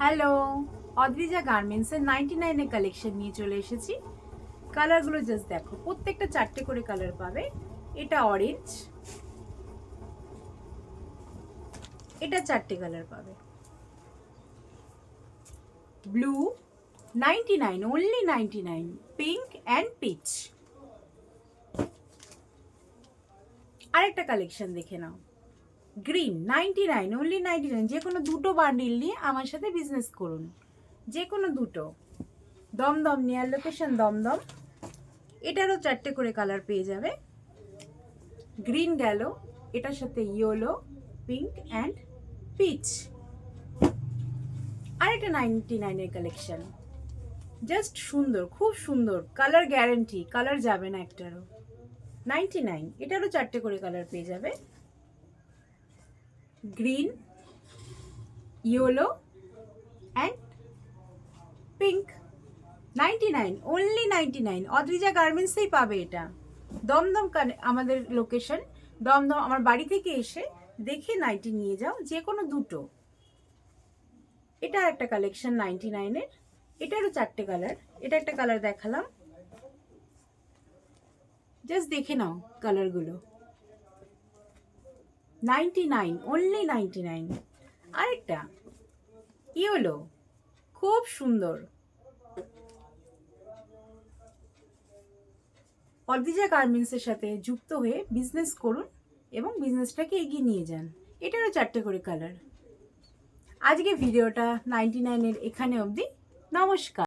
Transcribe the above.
Hello, Adrija গার্মেন্টসের 99 এর collection নিয়ে চলে এসেছি। কালারগুলো জাস্ট দেখো, প্রত্যেকটা 4টে করে কালার পাবে। এটা অরেঞ্জ, এটা 4টে কালার পাবে। Blue 99, only 99, pink and peach. আরেকটা কালেকশন দেখে নাও, গ্রিন 99, অনলি 99, যে কোনো দুটো বান্ডিল নিয়ে আমার সাথে বিজনেস করুন, যে কোনো দুটো। Dumdum, near location Dumdum. এটারও 4টে করে কালার পেয়ে যাবে। গ্রিন গেল, এটার সাথে ইয়েলো, পিঙ্ক অ্যান্ড পিচ। আর একটা 99 এর কালেকশন, জাস্ট সুন্দর, খুব সুন্দর, কালার গ্যারান্টি, কালার যাবে না একটারও। 99, এটারও 4টে করে কালার পেয়ে যাবে। Green, yellow and pink. 99, only 99, Adrija গার্মেন্টসেই পাবে এটা। দমদম আমাদের লোকেশন দমদম। আমার বাড়ি থেকে এসে দেখে নাইটি নিয়ে যাও, যে কোনো দুটো। এটা একটা কালেকশন 99 এর, এটারও 4টে কালার। এটা একটা কালার দেখালাম, জাস্ট দেখে নাও কালারগুলো। 99, অনলি 99। আরেকটা ইয়েলো, খুব সুন্দর। অদ্রিজা গার্মেন্টসের সাথে যুক্ত হয়ে বিজনেস করুন এবং বিজনেসটাকে এগিয়ে নিয়ে যান। এটারও 4টে করে কালার। আজকে ভিডিওটা 99 এর এখানে অবধি। নমস্কার।